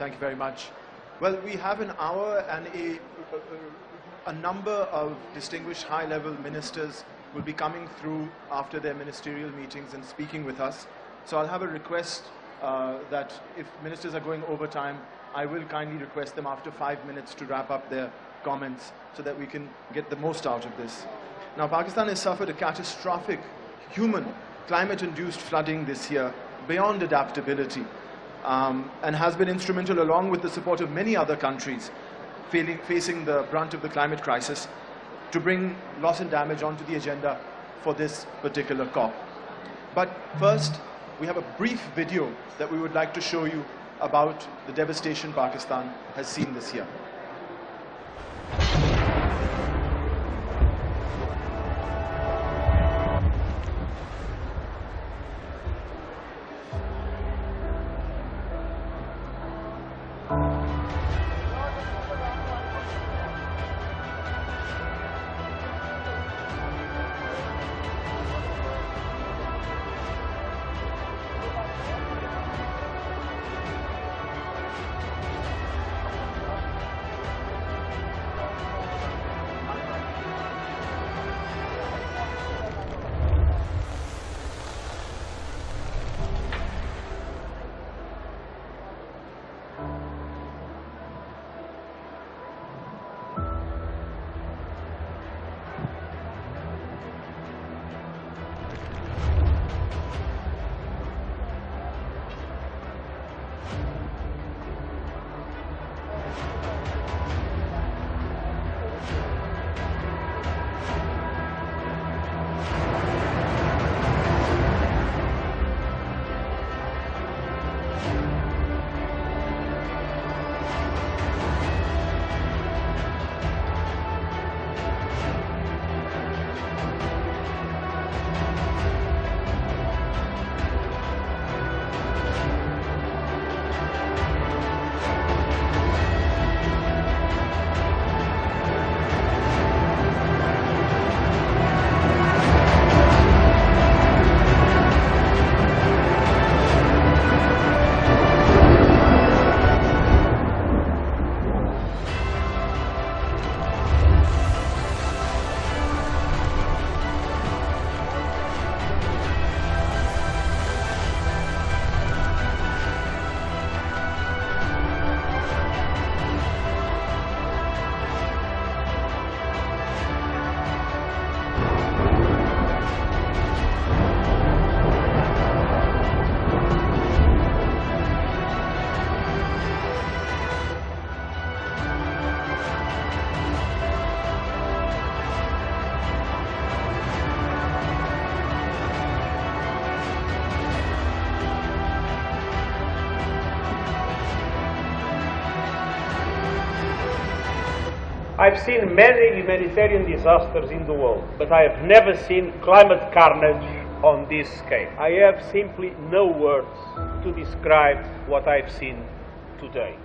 Thank you very much. Well, we have an hour and a number of distinguished high-level ministers will be coming through after their ministerial meetings and speaking with us. So I'll have a request that if ministers are going over time, I will kindly request them after 5 minutes to wrap up their comments so that we can get the most out of this. Now, Pakistan has suffered a catastrophic human climate-induced flooding this year beyond adaptability, and has been instrumental, along with the support of many other countries facing the brunt of the climate crisis, to bring loss and damage onto the agenda for this particular COP. But first, we have a brief video that we would like to show you about the devastation Pakistan has seen this year. I've seen many humanitarian disasters in the world, but I have never seen climate carnage on this scale. I have simply no words to describe what I've seen today.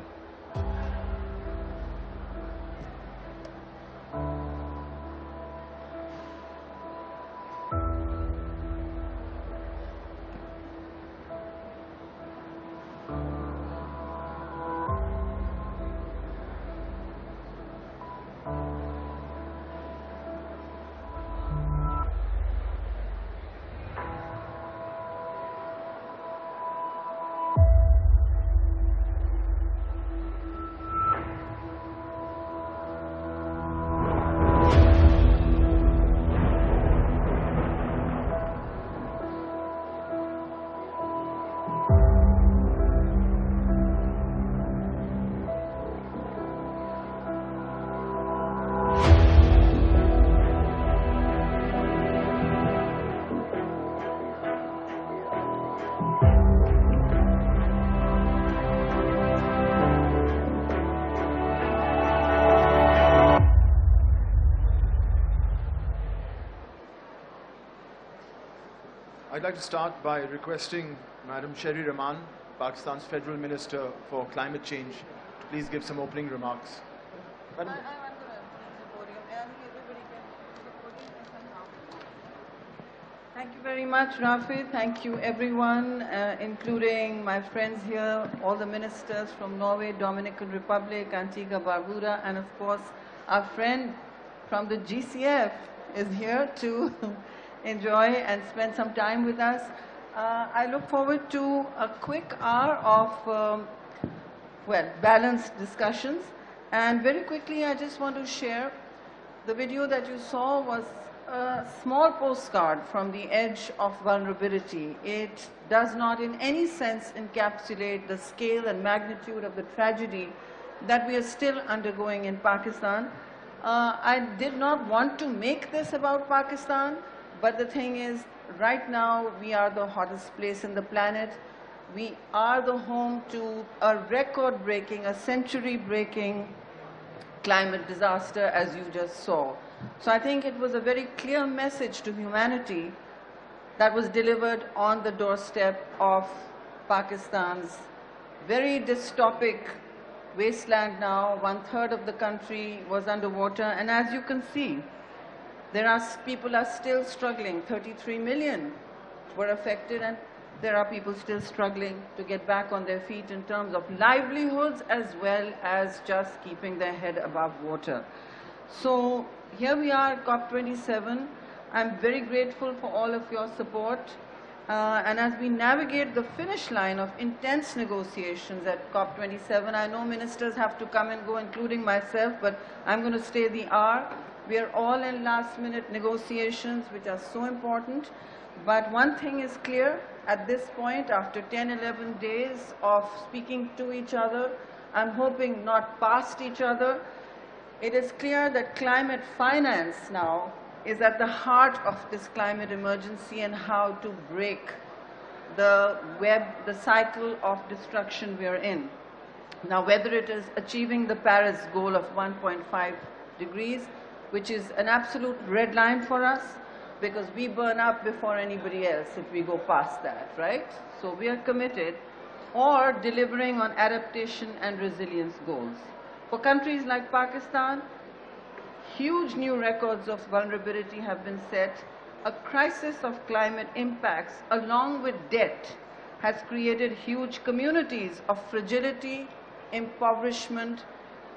I'd like to start by requesting Madam Rehman, Pakistan's Federal Minister for Climate Change, to please give some opening remarks. Madam. I want to the podium. I think everybody can the podium is now. Thank you very much, Rafi. Thank you, everyone, including my friends here, all the ministers from Norway, Dominican Republic, Antigua, Barbuda, and of course, our friend from the GCF is here to enjoy and spend some time with us. I look forward to a quick hour of, balanced discussions. And very quickly, I just want to share the video that you saw was a small postcard from the edge of vulnerability. It does not in any sense encapsulate the scale and magnitude of the tragedy that we are still undergoing in Pakistan. I did not want to make this about Pakistan, but the thing is, right now we are the hottest place in the planet. We are the home to a record-breaking, a century-breaking climate disaster, as you just saw. So I think it was a very clear message to humanity that was delivered on the doorstep of Pakistan's very dystopic wasteland now. 1/3 of the country was underwater, and as you can see, people are still struggling. 33 million were affected, and there are people still struggling to get back on their feet in terms of livelihoods as well as just keeping their head above water. So here we are at COP27. I'm very grateful for all of your support. And as we navigate the finish line of intense negotiations at COP27, I know ministers have to come and go, including myself, but I'm going to stay the hour. We are all in last-minute negotiations, which are so important. But one thing is clear at this point, after 10, 11 days of speaking to each other, I'm hoping not past each other, it is clear that climate finance now is at the heart of this climate emergency and how to break the cycle of destruction we are in. Now, whether it is achieving the Paris goal of 1.5 degrees, which is an absolute red line for us, because we burn up before anybody else if we go past that, right? So we are committed, or delivering on adaptation and resilience goals. For countries like Pakistan, huge new records of vulnerability have been set. A crisis of climate impacts, along with debt, has created huge communities of fragility, impoverishment,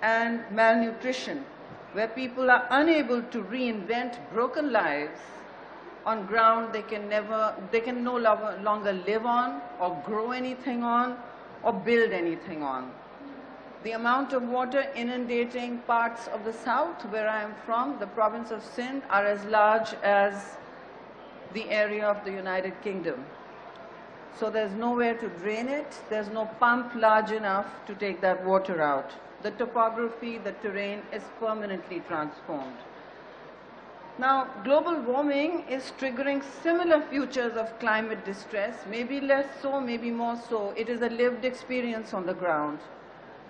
and malnutrition, where people are unable to reinvent broken lives on ground they can no longer live on, or grow anything on, or build anything on. The amount of water inundating parts of the south, where I am from, the province of Sindh, are as large as the area of the United Kingdom. So there's nowhere to drain it. There's no pump large enough to take that water out. The topography, the terrain is permanently transformed. Now, global warming is triggering similar futures of climate distress, maybe less so, maybe more so. It is a lived experience on the ground.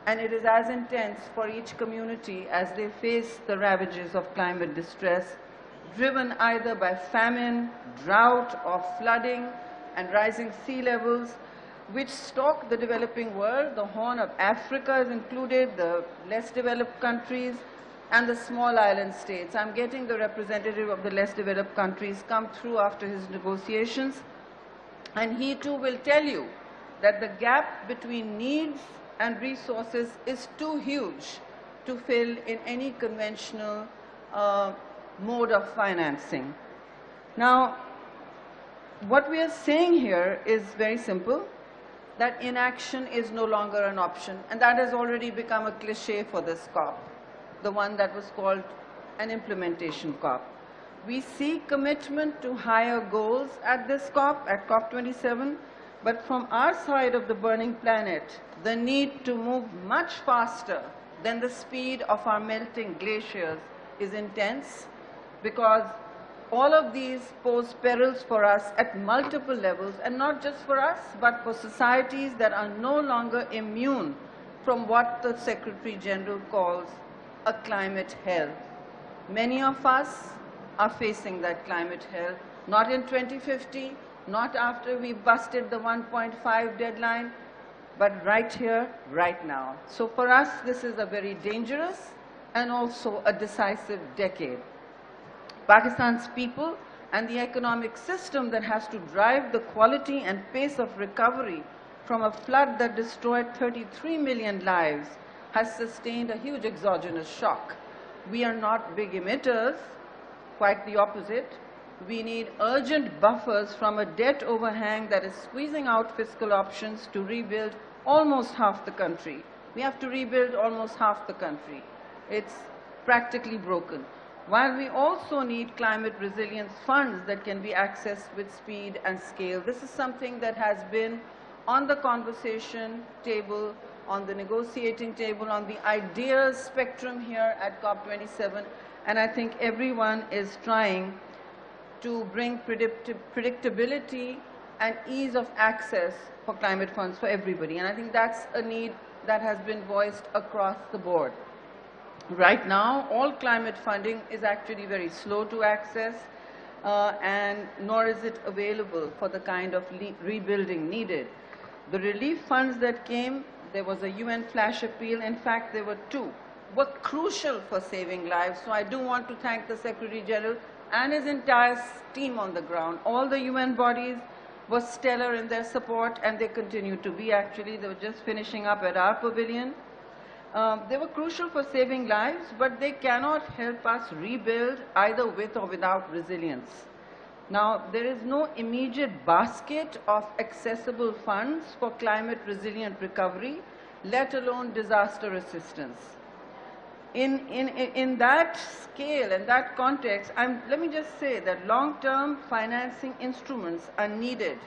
And it is as intense for each community as they face the ravages of climate distress, driven either by famine, drought, or flooding, and rising sea levels, which stalk the developing world. The Horn of Africa is included, the less developed countries, and the small island states. I'm getting the representative of the less developed countries come through after his negotiations, and he too will tell you that the gap between needs and resources is too huge to fill in any conventional mode of financing. Now, what we are saying here is very simple, that inaction is no longer an option, and that has already become a cliche for this COP, the one that was called an implementation COP. We see commitment to higher goals at this COP, at COP27, but from our side of the burning planet, the need to move much faster than the speed of our melting glaciers is intense, because all of these pose perils for us at multiple levels, and not just for us, but for societies that are no longer immune from what the Secretary General calls a climate hell. Many of us are facing that climate hell, not in 2050, not after we busted the 1.5 deadline, but right here, right now. So for us, this is a very dangerous and also a decisive decade. Pakistan's people and the economic system that has to drive the quality and pace of recovery from a flood that destroyed 33 million lives has sustained a huge exogenous shock. We are not big emitters, quite the opposite. We need urgent buffers from a debt overhang that is squeezing out fiscal options to rebuild almost half the country. We have to rebuild almost half the country. It's practically broken. While we also need climate resilience funds that can be accessed with speed and scale. This is something that has been on the conversation table, on the negotiating table, on the ideas spectrum here at COP27, and I think everyone is trying to bring predictability and ease of access for climate funds for everybody. And I think that's a need that has been voiced across the board. Right now, all climate funding is actually very slow to access, and nor is it available for the kind of rebuilding needed. The relief funds that came, there was a UN flash appeal. In fact, there were two, were crucial for saving lives. So I do want to thank the Secretary General and his entire team on the ground. All the UN bodies were stellar in their support, and they continue to be actually. They were just finishing up at our pavilion. They were crucial for saving lives, but they cannot help us rebuild either with or without resilience. Now, there is no immediate basket of accessible funds for climate resilient recovery, let alone disaster assistance. In that scale and that context, let me just say that long-term financing instruments are needed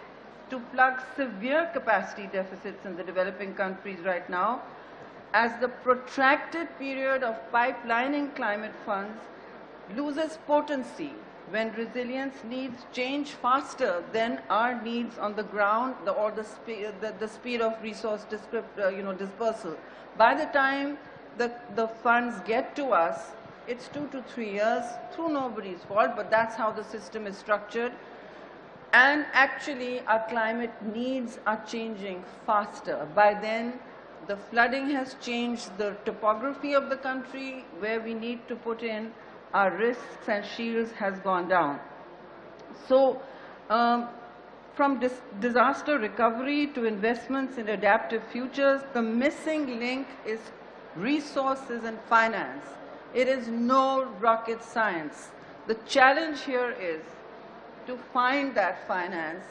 to plug severe capacity deficits in the developing countries right now, as the protracted period of pipelining climate funds loses potency when resilience needs change faster than our needs on the ground or the speed of resource dispersal. By the time the funds get to us, it's 2 to 3 years, through nobody's fault, but that's how the system is structured. And actually, our climate needs are changing faster. By then, the flooding has changed the topography of the country, where we need to put in our risks and shields has gone down. So, from disaster recovery to investments in adaptive futures, the missing link is resources and finance. It is no rocket science. The challenge here is to find that finance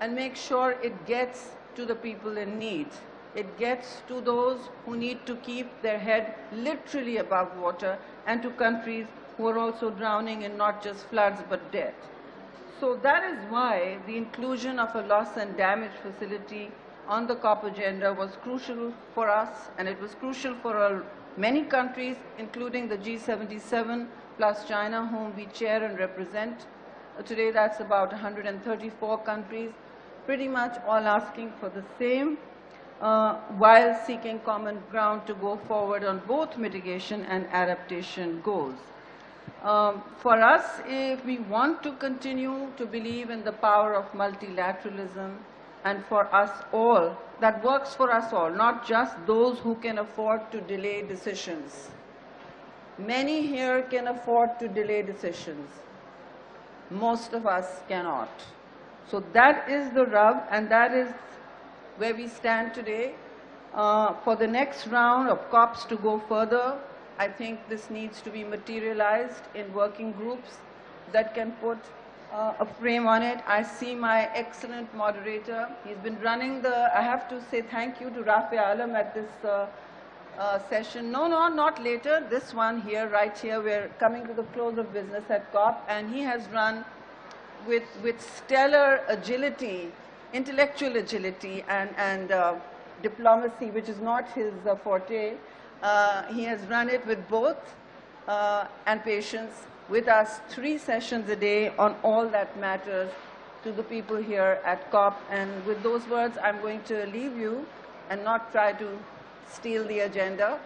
and make sure it gets to the people in need. It gets to those who need to keep their head literally above water, and to countries who are also drowning in not just floods but debt. So that is why the inclusion of a loss and damage facility on the COP agenda was crucial for us, and it was crucial for many countries, including the G77 plus China, whom we chair and represent. Today that's about 134 countries, pretty much all asking for the same, while seeking common ground to go forward on both mitigation and adaptation goals. For us, if we want to continue to believe in the power of multilateralism, and for us all, that works for us all, not just those who can afford to delay decisions. Many here can afford to delay decisions. Most of us cannot. So that is the rub, and that is where we stand today. For the next round of COPs to go further, I think this needs to be materialized in working groups that can put a frame on it. I see my excellent moderator. He's been running I have to say thank you to Rafi Alam at this session. No, not later. This one here, right here. We're coming to the close of business at COP, and he has run with stellar agility, intellectual agility, and diplomacy, which is not his forte. He has run it with both and patience, with us 3 sessions a day on all that matters to the people here at COP. And with those words, I'm going to leave you and not try to steal the agenda.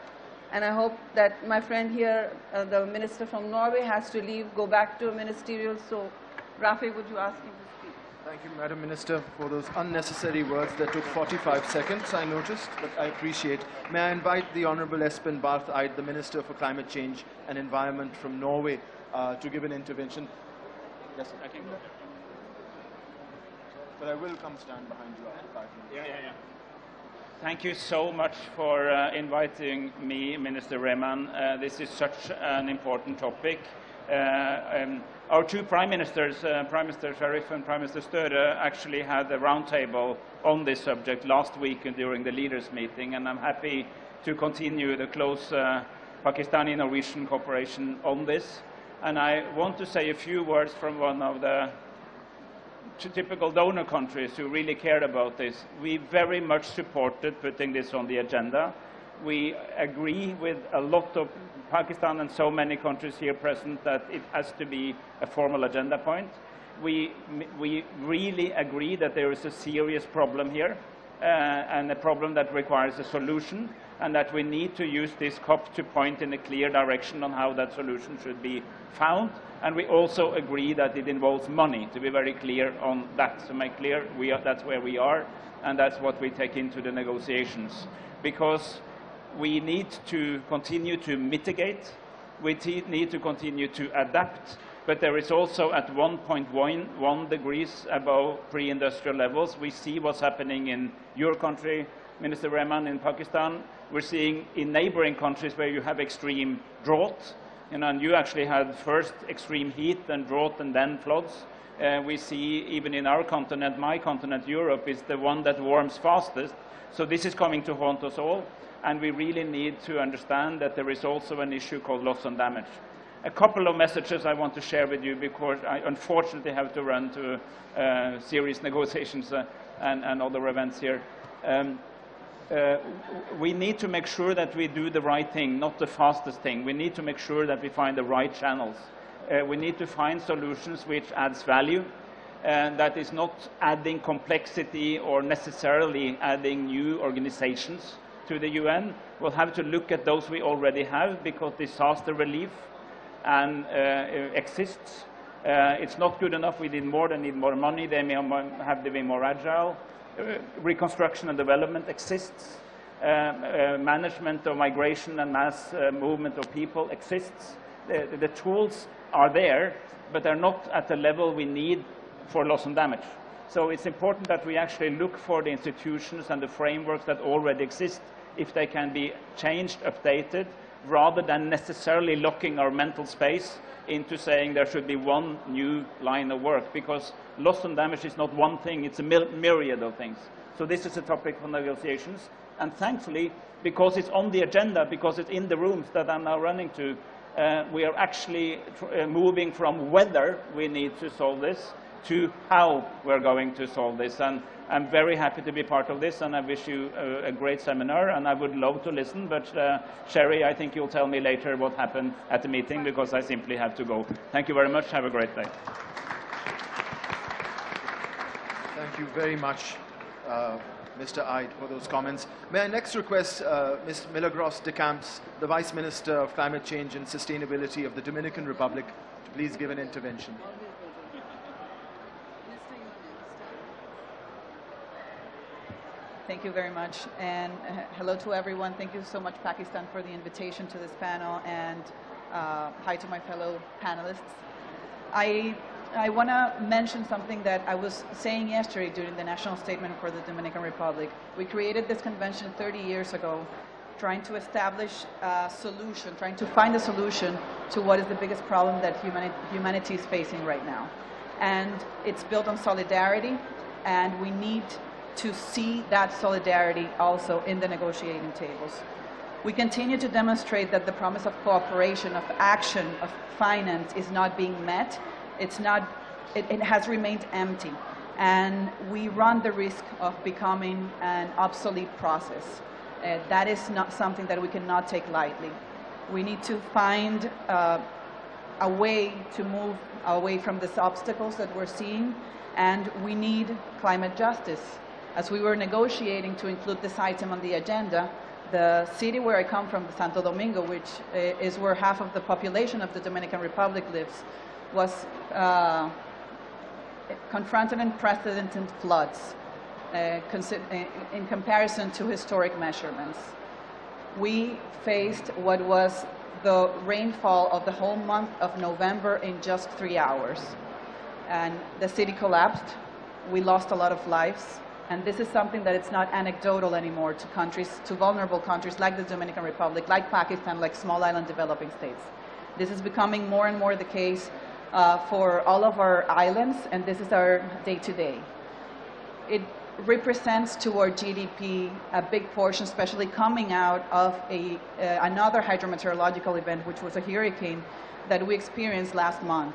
And I hope that my friend here, the minister from Norway, has to leave, go back to a ministerial. So, Rafi, would you ask him to speak? Thank you, Madam Minister, for those unnecessary words that took 45 seconds, I noticed, but I appreciate. May I invite the Honorable Espen Barth Eide, the Minister for Climate Change and Environment from Norway, to give an intervention. Yes, sir. I can go. But I will come stand behind you after 5 minutes. Yeah. Thank you so much for inviting me, Minister Rehman. This is such an important topic. Our two Prime Ministers, Prime Minister Sharif and Prime Minister Støre, actually had a roundtable on this subject last week during the leaders' meeting, and I'm happy to continue the close Pakistani-Norwegian cooperation on this. And I want to say a few words from one of the typical donor countries who really cared about this. We very much supported putting this on the agenda. We agree with a lot of Pakistan and so many countries here present that it has to be a formal agenda point. We really agree that there is a serious problem here and a problem that requires a solution, and that we need to use this COP to point in a clear direction on how that solution should be found. And we also agree that it involves money, to be very clear on that, to make clear that's where we are, and that's what we take into the negotiations. Because we need to continue to mitigate, we need to continue to adapt, but there is also at 1.1 degrees above pre-industrial levels. We see what's happening in your country, Minister Rehman, in Pakistan. We're seeing in neighboring countries where you have extreme drought, and you actually had first extreme heat and drought and then floods. We see even in our continent, my continent, Europe, is the one that warms fastest. So this is coming to haunt us all, and we really need to understand that there is also an issue called loss and damage. A couple of messages I want to share with you, because I unfortunately have to run to serious negotiations and other events here. We need to make sure that we do the right thing, not the fastest thing. We need to make sure that we find the right channels. We need to find solutions which adds value, and that is not adding complexity or necessarily adding new organizations to the UN. We'll have to look at those we already have, because disaster relief exists. It's not good enough. We need more. They need more money. They may have to be more agile. Reconstruction and development exists. Management of migration and mass movement of people exists. The tools are there, but they're not at the level we need for loss and damage. So it's important that we actually look for the institutions and the frameworks that already exist, if they can be changed, updated, rather than necessarily locking our mental space into saying there should be one new line of work, because loss and damage is not one thing, it's a myriad of things. So this is a topic for negotiations, and thankfully, because it's on the agenda, because it's in the rooms that I'm now running to, we are actually moving from whether we need to solve this to how we're going to solve this. And I'm very happy to be part of this, and I wish you a great seminar, and I would love to listen, but Sherry, I think you'll tell me later what happened at the meeting, because I simply have to go. Thank you very much. Have a great day. Thank you very much, Mr. Ide, for those comments. May I next request Ms. Milagros de Camps, the Vice Minister of Climate Change and Sustainability of the Dominican Republic, to please give an intervention. Thank you very much, and hello to everyone. Thank you so much, Pakistan, for the invitation to this panel, and hi to my fellow panelists. I want to mention something that I was saying yesterday during the national statement for the Dominican Republic. We created this convention 30 years ago, trying to establish a solution, trying to find a solution to what is the biggest problem that humanity is facing right now. And it's built on solidarity, and we need to see that solidarity also in the negotiating tables. We continue to demonstrate that the promise of cooperation, of action, of finance is not being met. It has remained empty, and we run the risk of becoming an obsolete process. That is not something that we cannot take lightly. We need to find a way to move away from these obstacles that we're seeing, and we need climate justice. As we were negotiating to include this item on the agenda, the city where I come from, Santo Domingo, which is where half of the population of the Dominican Republic lives, was confronted unprecedented floods in comparison to historic measurements. We faced what was the rainfall of the whole month of November in just 3 hours. and the city collapsed. We lost a lot of lives. And this is something that it's not anecdotal anymore to countries, to vulnerable countries like the Dominican Republic, like Pakistan, like small island developing states. This is becoming more and more the case for all of our islands, and this is our day-to-day. It represents to our GDP a big portion, especially coming out of another hydrometeorological event, which was a hurricane that we experienced last month.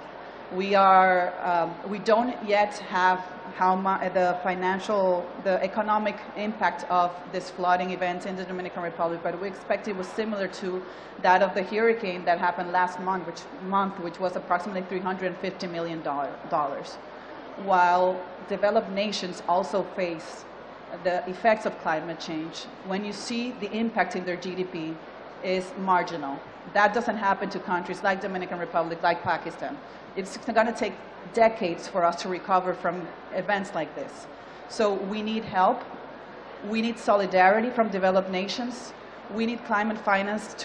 We don't yet have the economic impact of this flooding event in the Dominican Republic, but we expect it was similar to that of the hurricane that happened last month, which was approximately $350 million. While developed nations also face the effects of climate change, when you see the impact in their GDP is marginal. That doesn't happen to countries like Dominican Republic, like Pakistan. It's going to take decades for us to recover from events like this. So we need help. We need solidarity from developed nations. We need climate finance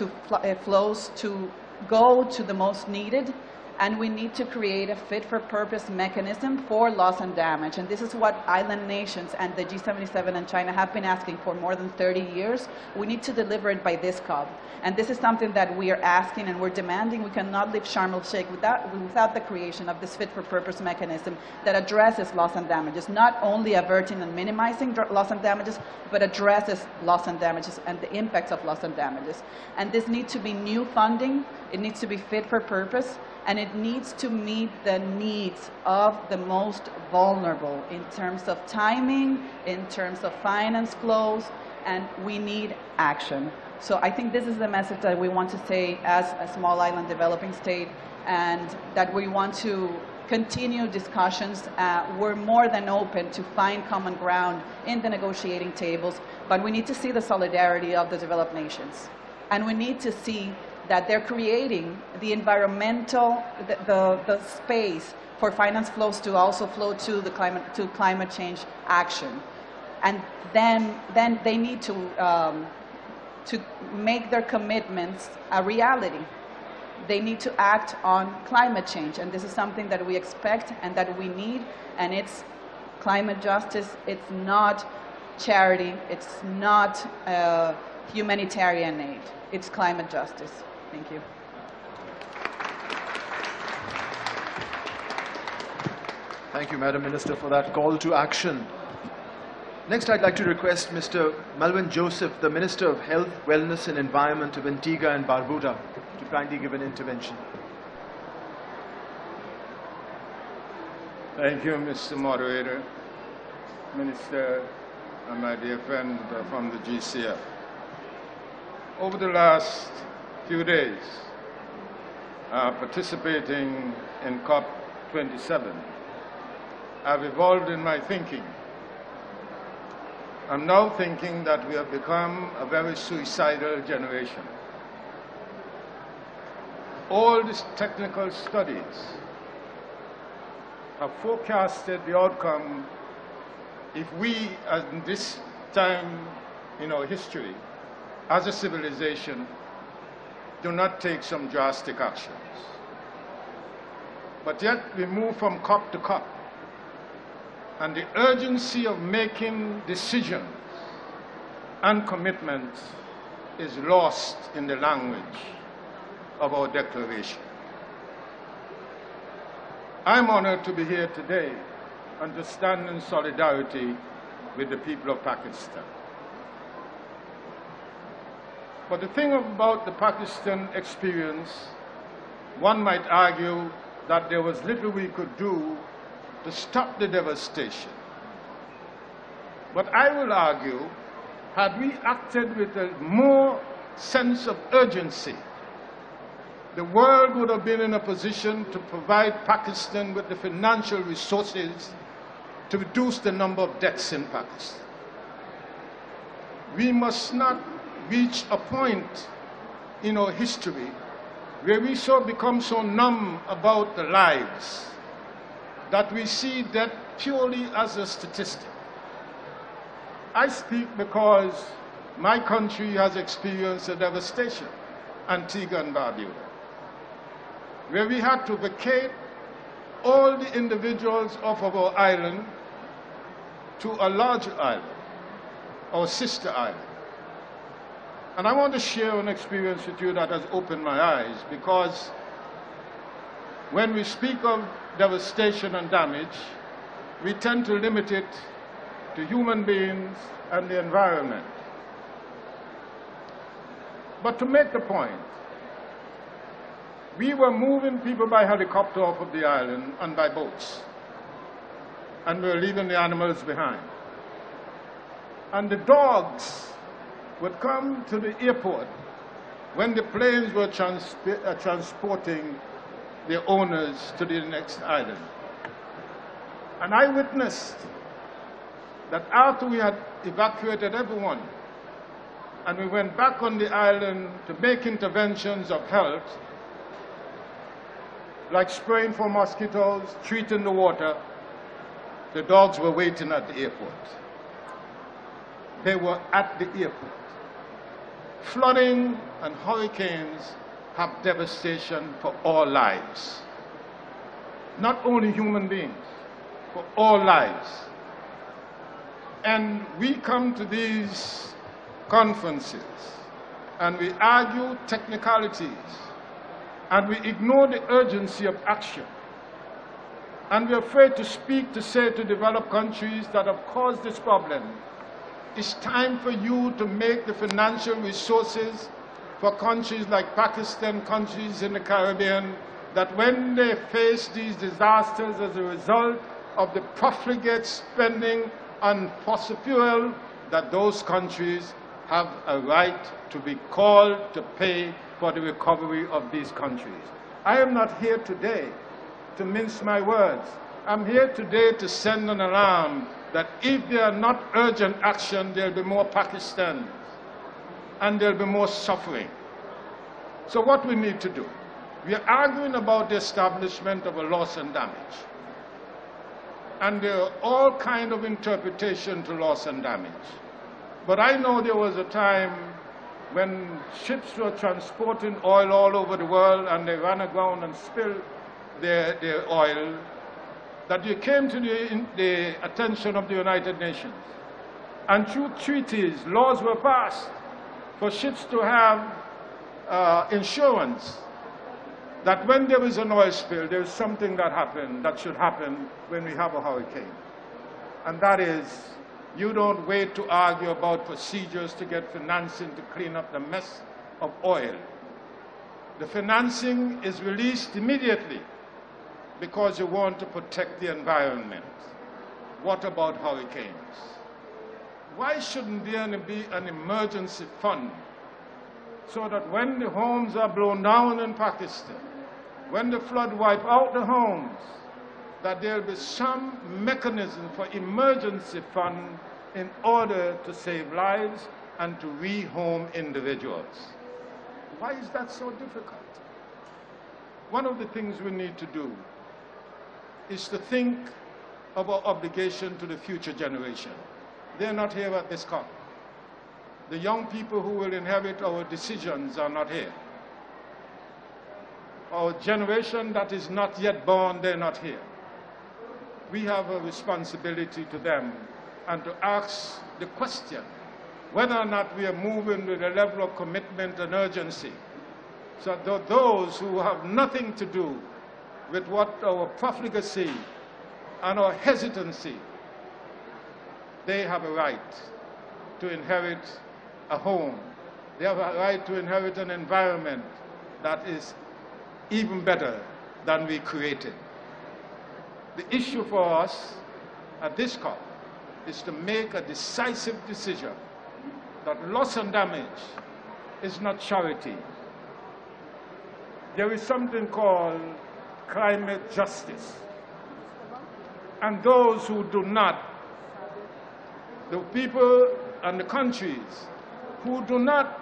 flows to go to the most needed. And we need to create a fit-for-purpose mechanism for loss and damage. And this is what island nations and the G77 and China have been asking for more than 30 years. We need to deliver it by this COP. And this is something that we are asking and we're demanding. We cannot leave Sharm el-Sheikh without the creation of this fit-for-purpose mechanism that addresses loss and damages, not only averting and minimizing loss and damages, but addresses loss and damages and the impacts of loss and damages. And this needs to be new funding. It needs to be fit for purpose. And it needs to meet the needs of the most vulnerable in terms of timing, in terms of finance flows, and we need action. So I think this is the message that we want to say as a small island developing state, and that we want to continue discussions. We're more than open to find common ground in the negotiating tables, but we need to see the solidarity of the developed nations. And we need to see that they're creating the environmental, the space for finance flows to also flow to the climate change action. And then they need to make their commitments a reality. They need to act on climate change, and this is something that we expect and that we need, and it's climate justice. It's not charity. It's not humanitarian aid. It's climate justice. Thank you. Thank you, Madam Minister, for that call to action. Next, I'd like to request Mr. Melvin Joseph, the Minister of Health, Wellness and Environment of Antigua and Barbuda, to kindly give an intervention. Thank you, Mr. Moderator, Minister, and my dear friend from the GCF. Over the last few days, participating in COP27, I've evolved in my thinking. I'm now thinking that we have become a very suicidal generation. All these technical studies have forecasted the outcome if we, at this time in our history, as a civilization, do not take some drastic actions. But yet we move from COP to COP, and the urgency of making decisions and commitments is lost in the language of our declaration. I'm honored to be here today and to stand in solidarity with the people of Pakistan. But the thing about the Pakistan experience, one might argue that there was little we could do to stop the devastation. But I will argue, had we acted with a more sense of urgency, the world would have been in a position to provide Pakistan with the financial resources to reduce the number of deaths in Pakistan. We must not reach a point in our history where we become so numb about the lives that we see death purely as a statistic. I speak because my country has experienced a devastation, Antigua and Barbuda, where we had to vacate all the individuals of our island to a larger island, our sister island. And I want to share an experience with you that has opened my eyes, because when we speak of devastation and damage, we tend to limit it to human beings and the environment. But to make the point, we were moving people by helicopter off of the island and by boats, and we were leaving the animals behind. And the dogs would come to the airport when the planes were transporting their owners to the next island. And I witnessed that after we had evacuated everyone, and we went back on the island to make interventions of health, like spraying for mosquitoes, treating the water, the dogs were waiting at the airport. They were at the airport. Flooding and hurricanes have devastation for all lives. Not only human beings, for all lives. And we come to these conferences and we argue technicalities and we ignore the urgency of action. And we're afraid to speak to say to developed countries that have caused this problem, it's time for you to make the financial resources for countries like Pakistan, countries in the Caribbean, that when they face these disasters as a result of the profligate spending on fossil fuel, that those countries have a right to be called to pay for the recovery of these countries. I am not here today to mince my words. I'm here today to send an alarm that if there are not urgent action, there'll be more Pakistans and there'll be more suffering. So what we need to do, we are arguing about the establishment of a loss and damage. And there are all kinds of interpretation to loss and damage. But I know there was a time when ships were transporting oil all over the world and they ran aground and spilled their oil, that you came to the attention of the United Nations. And through treaties, laws were passed for ships to have insurance, that when there is an oil spill, there is something that should happen when we have a hurricane. And that is, you don't wait to argue about procedures to get financing to clean up the mess of oil. The financing is released immediately because you want to protect the environment. What about hurricanes? Why shouldn't there be an emergency fund so that when the homes are blown down in Pakistan, when the flood wipe out the homes, that there will be some mechanism for emergency fund in order to save lives and to rehome individuals? Why is that so difficult? One of the things we need to do is to think of our obligation to the future generation. They're not here at this COP. The young people who will inherit our decisions are not here. Our generation that is not yet born, they're not here. We have a responsibility to them and to ask the question whether or not we are moving with a level of commitment and urgency, so that those who have nothing to do with what our profligacy and our hesitancy, they have a right to inherit a home. They have a right to inherit an environment that is even better than we created. The issue for us at this COP is to make a decisive decision that loss and damage is not charity. There is something called climate justice. And those who do not, the people and the countries who do not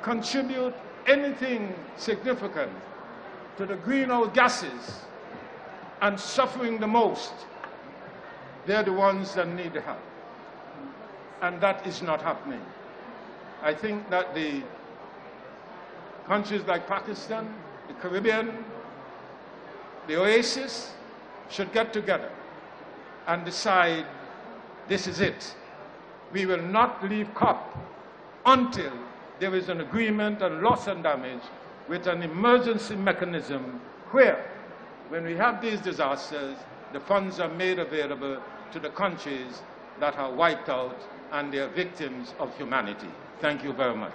contribute anything significant to the greenhouse gases and suffering the most, they're the ones that need the help. And that is not happening. I think that the countries like Pakistan, the Caribbean, the Oasis, should get together and decide this is it. We will not leave COP until there is an agreement on loss and damage with an emergency mechanism where, when we have these disasters, the funds are made available to the countries that are wiped out and they are victims of humanity. Thank you very much.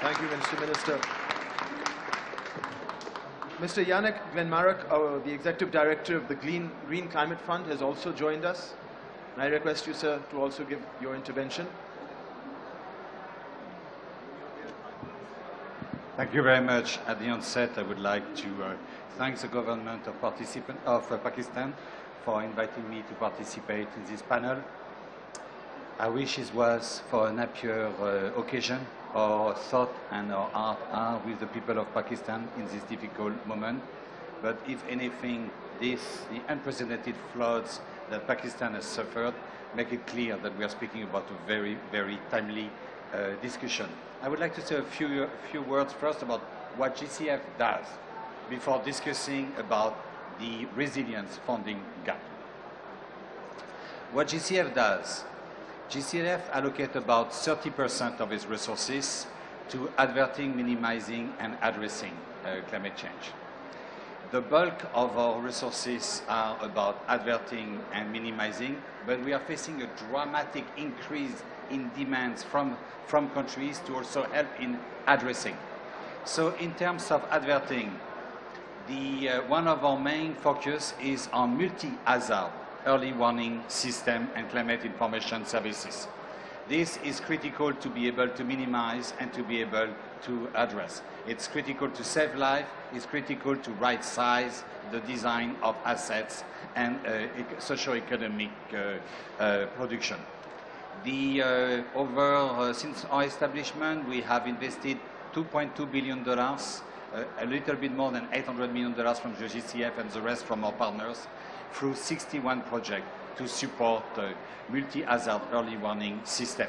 Thank you, Mr. Minister. Mr. Yannick Glenmarek, the Executive Director of the Green Climate Fund, has also joined us. And I request you, sir, to also give your intervention. Thank you very much. At the onset, I would like to thank the government of Pakistan for inviting me to participate in this panel. I wish it was for an happier occasion. Our thought and our heart are with the people of Pakistan in this difficult moment. But if anything, the unprecedented floods that Pakistan has suffered make it clear that we are speaking about a very, very timely discussion. I would like to say a few words first about what GCF does before discussing about the resilience funding gap. What GCF does, GCF allocates about 30% of its resources to averting, minimizing, and addressing climate change. The bulk of our resources are about averting and minimizing, but we are facing a dramatic increase in demands from countries to also help in addressing. So in terms of averting, one of our main focus is on multi-hazard early warning system and climate information services. This is critical to be able to minimize and to be able to address. It's critical to save life, it's critical to right size the design of assets and socio-economic production. Since our establishment, we have invested $2.2 billion, a little bit more than $800 million from the GCF and the rest from our partners, through 61 projects to support the multi-hazard early warning system.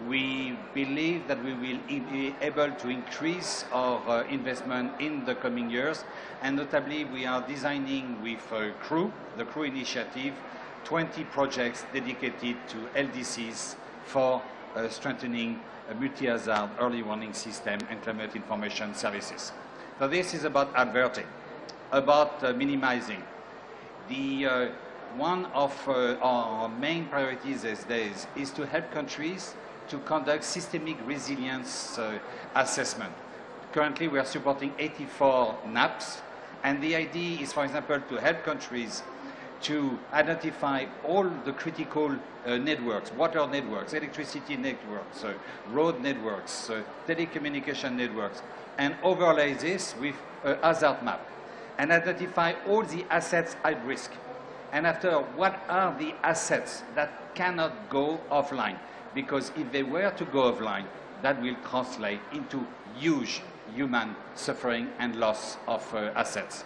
We believe that we will be able to increase our investment in the coming years, and notably we are designing with the CREW initiative, 20 projects dedicated to LDCs for strengthening a multi-hazard early warning system and climate information services. So this is about averting, about minimizing. One of our main priorities these days is to help countries to conduct systemic resilience assessment. Currently, we are supporting 84 NAPs, and the idea is, for example, to help countries to identify all the critical networks, water networks, electricity networks, road networks, telecommunication networks, and overlay this with a hazard map, and identify all the assets at risk. And after, what are the assets that cannot go offline? Because if they were to go offline, that will translate into huge human suffering and loss of assets.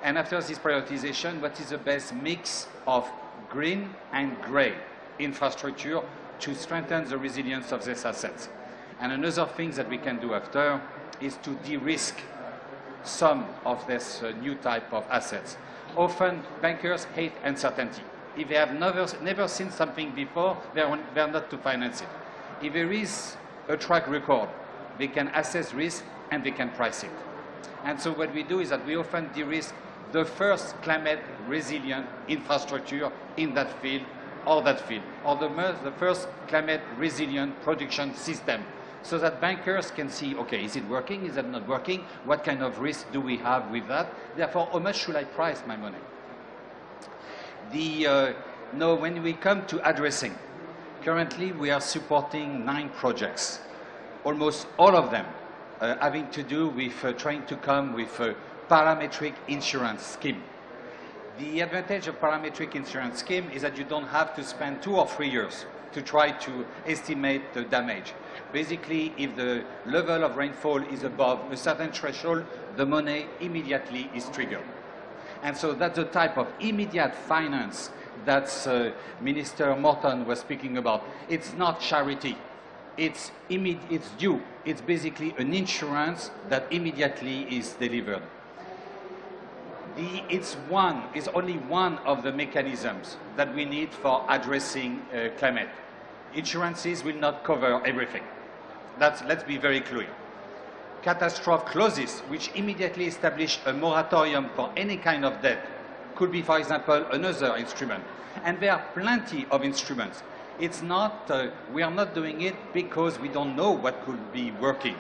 And after this prioritization, what is the best mix of green and grey infrastructure to strengthen the resilience of these assets? And another thing that we can do after is to de-risk some of this new type of assets. Often, bankers hate uncertainty. If they have never seen something before, they are not to finance it. If there is a track record, they can assess risk and they can price it. And so what we do is that we often de-risk the first climate resilient infrastructure in that field, or the first climate resilient production system, so that bankers can see, okay, is it working, is it not working, what kind of risk do we have with that, therefore how much should I price my money? Now when we come to addressing, currently we are supporting 9 projects, almost all of them having to do with trying to come with a parametric insurance scheme. The advantage of parametric insurance scheme is that you don't have to spend 2 or 3 years to try to estimate the damage. Basically, if the level of rainfall is above a certain threshold, the money immediately is triggered. And so that's the type of immediate finance that Minister Morton was speaking about. It's not charity. it's due. It's basically an insurance that immediately is delivered. It's only one of the mechanisms that we need for addressing climate. Insurances will not cover everything. Let's be very clear. Catastrophe clauses, which immediately establish a moratorium for any kind of debt, could be, for example, another instrument. And there are plenty of instruments. It's not, we are not doing it because we don't know what could be working.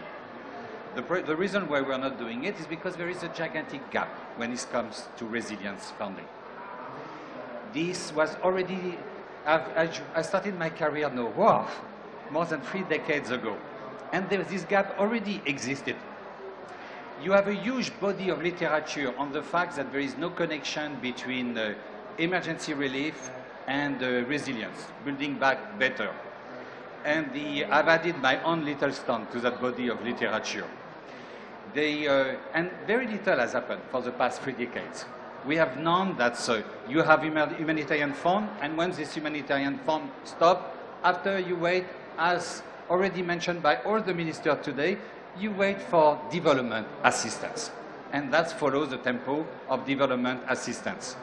The reason why we are not doing it is because there is a gigantic gap when it comes to resilience funding. This was already, I started my career now, wow, more than 3 decades ago. And this gap already existed. You have a huge body of literature on the fact that there is no connection between emergency relief and resilience, building back better. And I've added my own little stamp to that body of literature. And very little has happened for the past 3 decades. We have known that you have humanitarian fund, and when this humanitarian fund stops, after you wait, as already mentioned by all the ministers today, you wait for development assistance. And that follows the tempo of development assistance.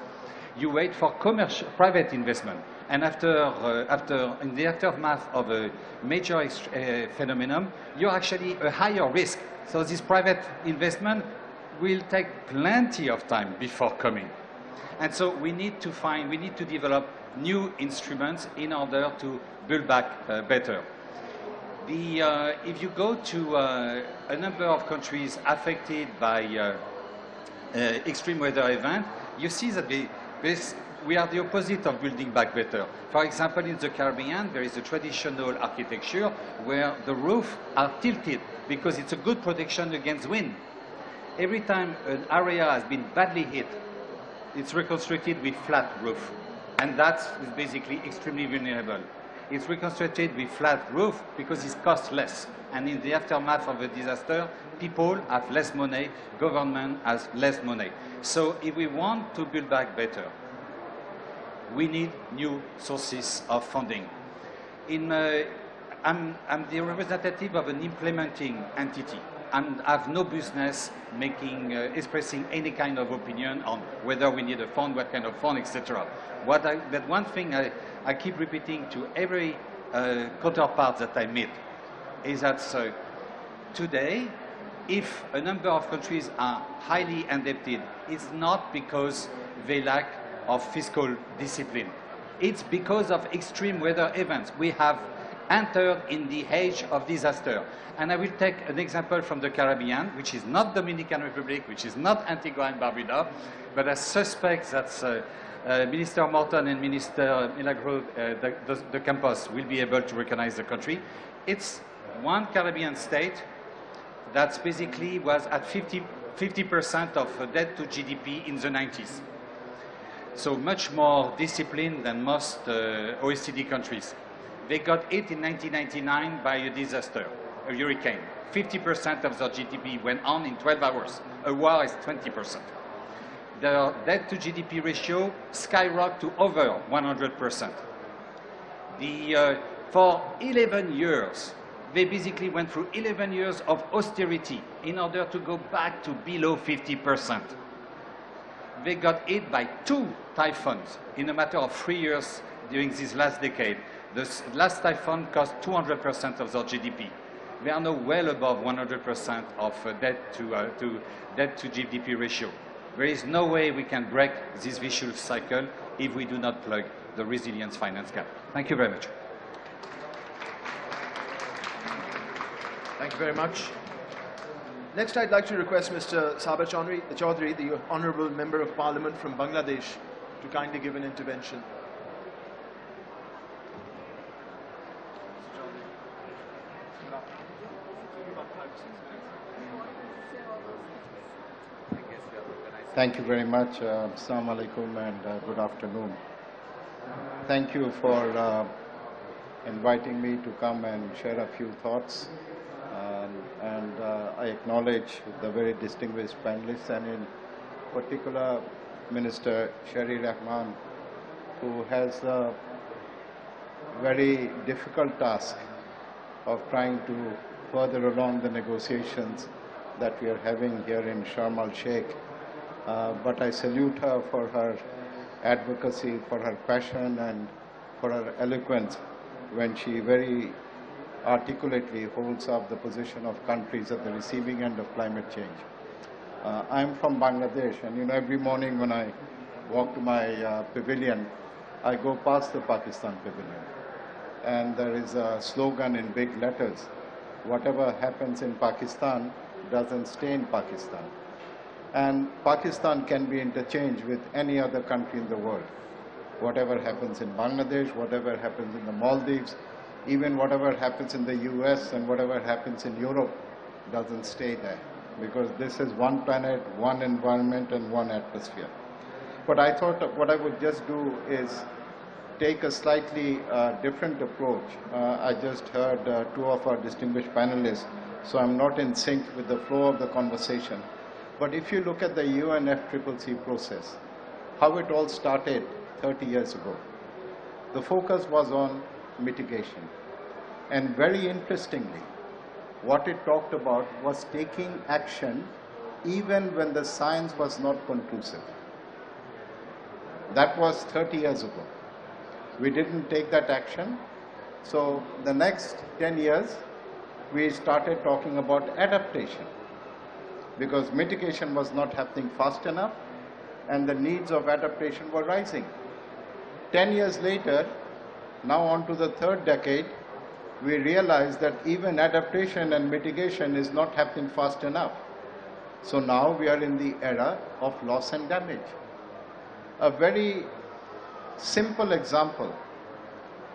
You wait for private investment. And in the aftermath of a major phenomenon, you're actually a higher risk. So this private investment will take plenty of time before coming. And so we need to develop new instruments in order to build back better. If you go to a number of countries affected by extreme weather events, you see that we are the opposite of building back better. For example, in the Caribbean, there is a traditional architecture where the roofs are tilted because it's a good protection against wind. Every time an area has been badly hit, it's reconstructed with flat roof. And that is basically extremely vulnerable. It's reconstructed with flat roof because it costs less. And in the aftermath of a disaster, people have less money, government has less money. So if we want to build back better, we need new sources of funding. I'm the representative of an implementing entity and have no business expressing any kind of opinion on whether we need a fund, what kind of fund, etc. But one thing I keep repeating to every counterpart that I meet is that today, if a number of countries are highly indebted, it's not because they lack of fiscal discipline. It's because of extreme weather events. We have entered in the age of disaster. And I will take an example from the Caribbean, which is not Dominican Republic, which is not Antigua and Barbuda, but I suspect that Minister Morton and Minister Milagro de Campos will be able to recognize the country. It's one Caribbean state that basically was at 50% of debt to GDP in the 90s. So much more disciplined than most OECD countries. They got hit in 1999 by a disaster, a hurricane. 50% of their GDP went on in 12 hours. A war is 20%. Their debt to GDP ratio skyrocketed to over 100%. For 11 years, they basically went through 11 years of austerity in order to go back to below 50%. They got hit by 2 typhoons in a matter of 3 years during this last decade. The last typhoon cost 200% of their GDP. They are now well above 100% of debt to GDP ratio. There is no way we can break this vicious cycle if we do not plug the resilience finance gap. Thank you very much. Thank you very much. Next, I'd like to request Mr. Sabar Chaudhry, the Honourable Member of Parliament from Bangladesh, to kindly give an intervention. Thank you very much. Assalamu alaikum and good afternoon. Thank you for inviting me to come and share a few thoughts. I acknowledge the very distinguished panelists, and in particular Minister Sherry Rehman, who has a very difficult task of trying to further along the negotiations that we are having here in Sharm el-Sheikh. But I salute her for her advocacy, for her passion, and for her eloquence when she very articulately holds up the position of countries at the receiving end of climate change. I'm from Bangladesh, and every morning when I walk to my pavilion, I go past the Pakistan pavilion. And there is a slogan in big letters: whatever happens in Pakistan doesn't stay in Pakistan. And Pakistan can be interchanged with any other country in the world. Whatever happens in Bangladesh, whatever happens in the Maldives, even whatever happens in the US and whatever happens in Europe doesn't stay there, because this is one planet, one environment, and one atmosphere. But I thought what I would just do is take a slightly different approach. I just heard two of our distinguished panelists, so I'm not in sync with the flow of the conversation. But if you look at the UNFCCC process, how it all started 30 years ago, the focus was on mitigation. And very interestingly, what it talked about was taking action even when the science was not conclusive. That was 30 years ago. We didn't take that action. So the next 10 years, we started talking about adaptation, because mitigation was not happening fast enough and the needs of adaptation were rising. 10 years later, now on to the third decade, we realized that even adaptation and mitigation is not happening fast enough. So now we are in the era of loss and damage. A very simple example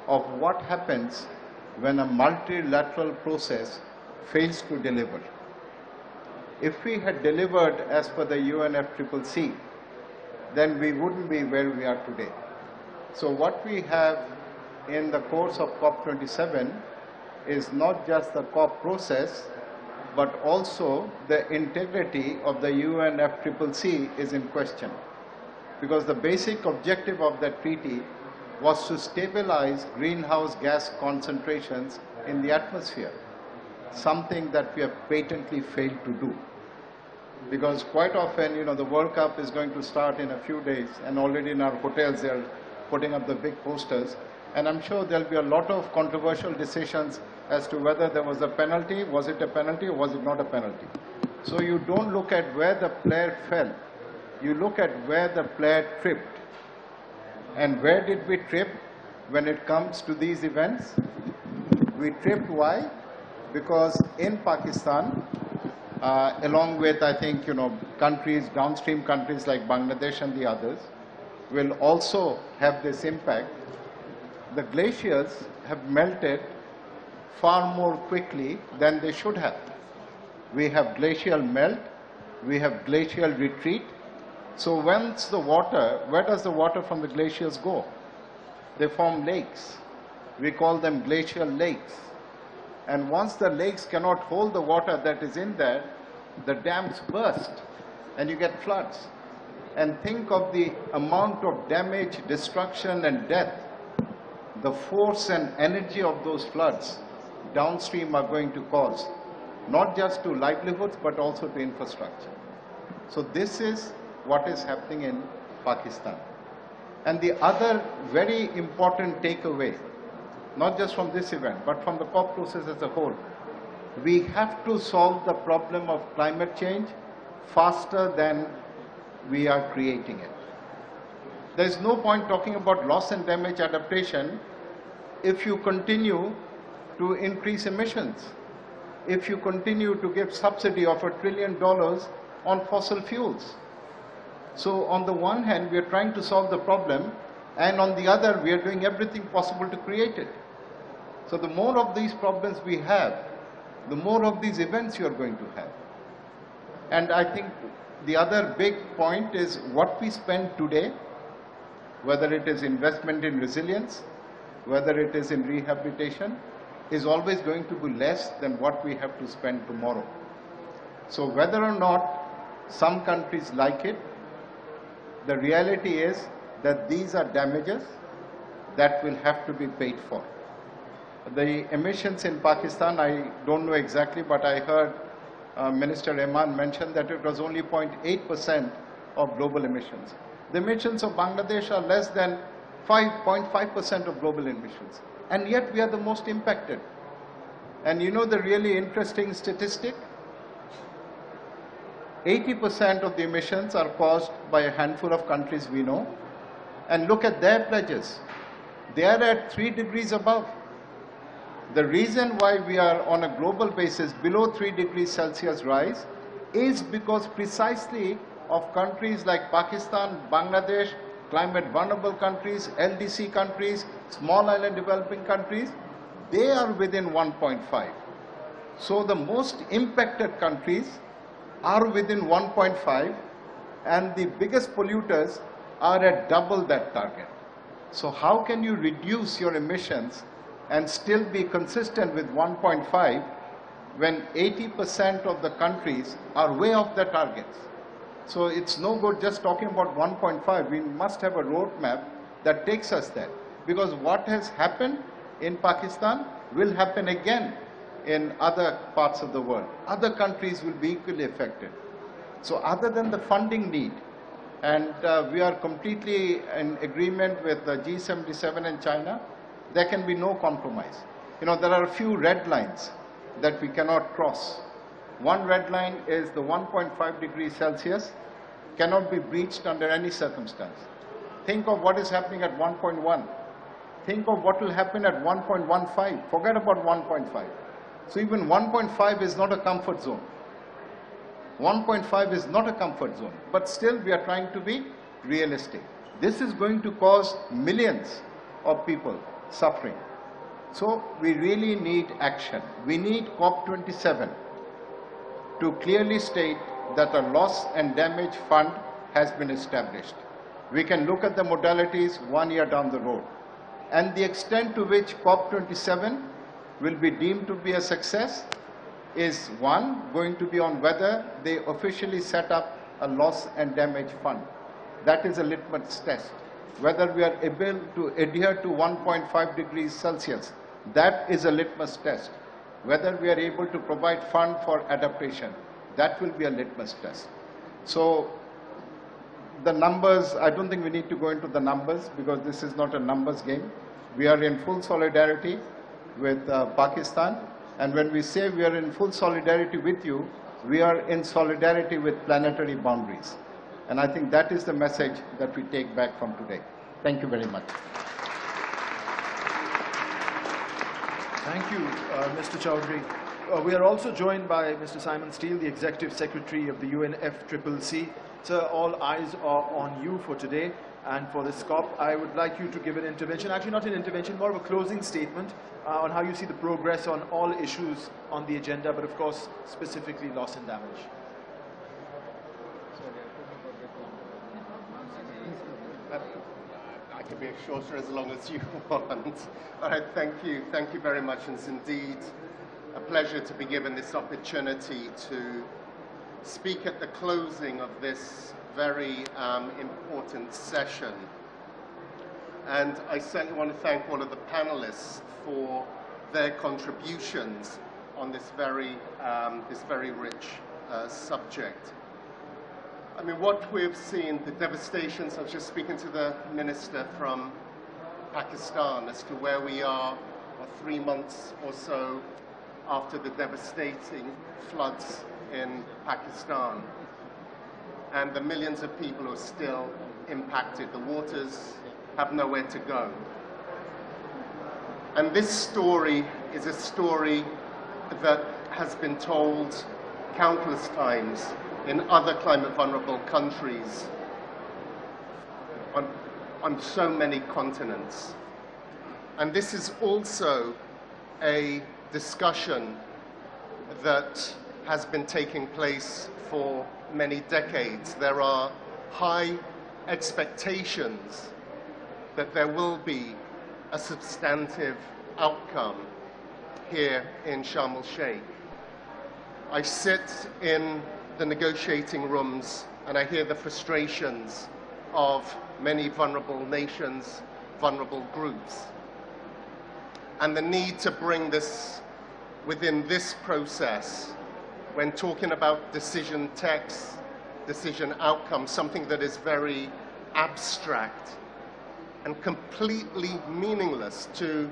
of what happens when a multilateral process fails to deliver. If we had delivered as per the UNFCCC, then we wouldn't be where we are today. So what we have in the course of COP27 is not just the COP process, but also the integrity of the UNFCCC is in question. Because the basic objective of that treaty was to stabilize greenhouse gas concentrations in the atmosphere, something that we have patently failed to do. Because quite often, the World Cup is going to start in a few days, and already in our hotels they are putting up the big posters, and I'm sure there'll be a lot of controversial decisions as to whether there was a penalty, was it a penalty or was it not a penalty. So you don't look at where the player fell, you look at where the player tripped. And where did we trip when it comes to these events? We tripped, why? Because in Pakistan, along with, I think, countries, downstream countries like Bangladesh and the others, will also have this impact. The glaciers have melted far more quickly than they should have. We have glacial melt, we have glacial retreat. So once the water, where does the water from the glaciers go? They form lakes. We call them glacial lakes. And once the lakes cannot hold the water that is in there, the dams burst and you get floods. And think of the amount of damage, destruction and death. The force and energy of those floods downstream are going to cause, not just to livelihoods but also to infrastructure. So this is what is happening in Pakistan. And the other very important takeaway, not just from this event, but from the COP process as a whole, we have to solve the problem of climate change faster than we are creating it. There is no point talking about loss and damage adaptation if you continue to increase emissions, if you continue to give subsidy of $1 trillion on fossil fuels. So on the one hand, we are trying to solve the problem, and on the other, we are doing everything possible to create it. So the more of these problems we have, the more of these events you are going to have. And I think the other big point is what we spend today, whether it is investment in resilience, whether it is in rehabilitation, is always going to be less than what we have to spend tomorrow. So whether or not some countries like it, the reality is that these are damages that will have to be paid for. The emissions in Pakistan, I don't know exactly, but I heard Minister Rehman mention that it was only 0.8% of global emissions. The emissions of Bangladesh are less than 5.5% of global emissions. And yet we are the most impacted. And you know the really interesting statistic? 80% of the emissions are caused by a handful of countries we know. And look at their pledges. They are at 3 degrees above. The reason why we are on a global basis below 3 degrees Celsius rise is because precisely of countries like Pakistan, Bangladesh, climate vulnerable countries, LDC countries, small island developing countries, they are within 1.5. So the most impacted countries are within 1.5, and the biggest polluters are at double that target. So how can you reduce your emissions and still be consistent with 1.5 when 80% of the countries are way off their targets? So it's no good just talking about 1.5. We must have a roadmap that takes us there. Because what has happened in Pakistan will happen again in other parts of the world. Other countries will be equally affected. So other than the funding need, and we are completely in agreement with the G77 and China, there can be no compromise. You know, there are a few red lines that we cannot cross. One red line is the 1.5 degrees Celsius cannot be breached under any circumstance. Think of what is happening at 1.1. Think of what will happen at 1.15. Forget about 1.5. So even 1.5 is not a comfort zone. 1.5 is not a comfort zone, but still we are trying to be realistic. This is going to cause millions of people suffering. So we really need action. We need COP27 to clearly state that a loss and damage fund has been established. We can look at the modalities 1 year down the road. And the extent to which COP27 will be deemed to be a success is, one, going to be on whether they officially set up a loss and damage fund. That is a litmus test. Whether we are able to adhere to 1.5 degrees Celsius, that is a litmus test. Whether we are able to provide fund for adaptation, that will be a litmus test. So the numbers, I don't think we need to go into the numbers because this is not a numbers game. We are in full solidarity with Pakistan, and when we say we are in full solidarity with you, we are in solidarity with planetary boundaries. And I think that is the message that we take back from today. Thank you very much. Thank you, Mr. Chowdhury. We are also joined by Mr. Simon Steele, the Executive Secretary of the UNFCCC. Sir, all eyes are on you for today and for this COP. I would like you to give an intervention, actually not an intervention, more of a closing statement on how you see the progress on all issues on the agenda, but of course, specifically loss and damage. I can be shorter as long as you want. All right, thank you very much, and it's indeed a pleasure to be given this opportunity to speak at the closing of this very important session. And I certainly want to thank all of the panelists for their contributions on this very rich subject. I mean, what we've seen, the devastations, I was just speaking to the minister from Pakistan as to where we are 3 months or so after the devastating floods in Pakistan. And the millions of people who are still impacted. The waters have nowhere to go. And this story is a story that has been told countless times in other climate vulnerable countries on so many continents. And this is also a discussion that has been taking place for many decades. There are high expectations that there will be a substantive outcome here in Sharm el-Sheikh. I sit in the negotiating rooms and I hear the frustrations of many vulnerable nations, vulnerable groups. and the need to bring this within this process when talking about decision text, decision outcome, something that is very abstract and completely meaningless to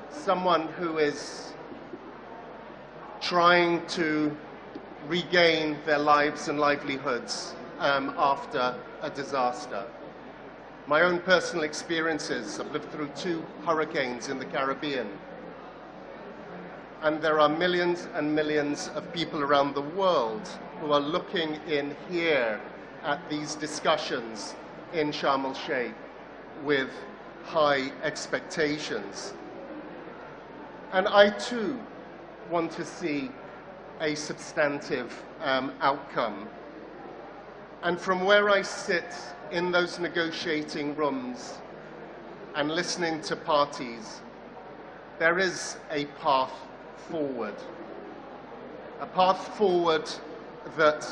someone who is trying to regain their lives and livelihoods after a disaster. My own personal experiences, I've lived through 2 hurricanes in the Caribbean, and there are millions and millions of people around the world who are looking in here at these discussions in Sharm el-Sheikh with high expectations. And I too want to see a substantive outcome. And from where I sit in those negotiating rooms and listening to parties, there is a path forward. A path forward that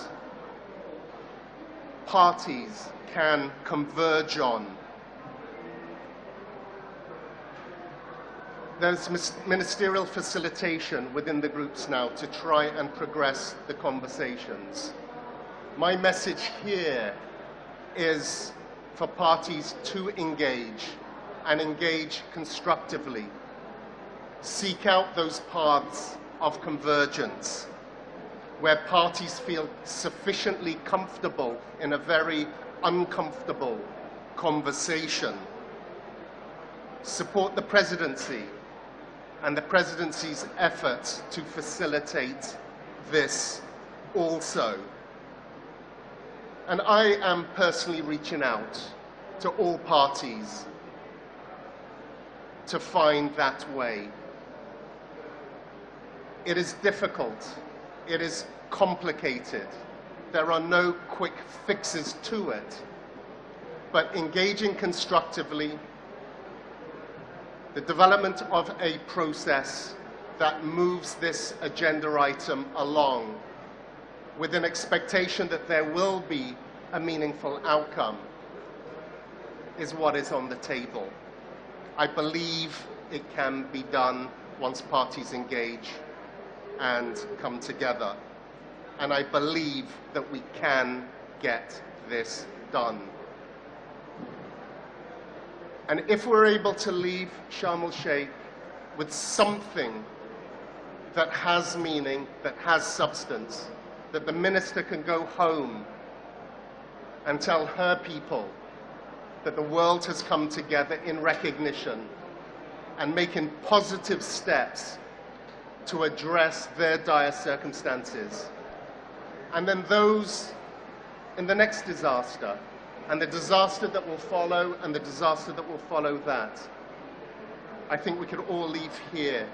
parties can converge on. There's ministerial facilitation within the groups now to try and progress the conversations. My message here is for parties to engage and engage constructively. Seek out those paths of convergence where parties feel sufficiently comfortable in a very uncomfortable conversation. Support the presidency and the presidency's efforts to facilitate this also. And I am personally reaching out to all parties to find that way. It is difficult. It is complicated. There are no quick fixes to it. But engaging constructively, the development of a process that moves this agenda item along with an expectation that there will be a meaningful outcome is what is on the table. I believe it can be done once parties engage and come together. And I believe that we can get this done. And if we're able to leave Sharm el-Sheikh with something that has meaning, that has substance, that the minister can go home and tell her people that the world has come together in recognition and making positive steps to address their dire circumstances. And then those in the next disaster, and the disaster that will follow, and the disaster that will follow that. I think we can all leave here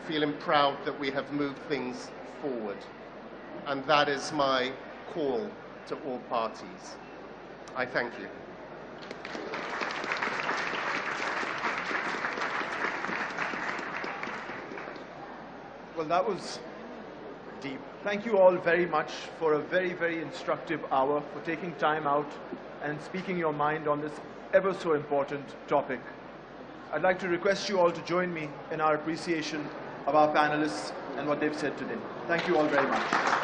feeling proud that we have moved things forward. And that is my call to all parties. I thank you. Well, that was deep. Thank you all very much for a very, very instructive hour, for taking time out and speaking your mind on this ever so important topic. I'd like to request you all to join me in our appreciation of our panelists and what they've said today. Thank you all very much.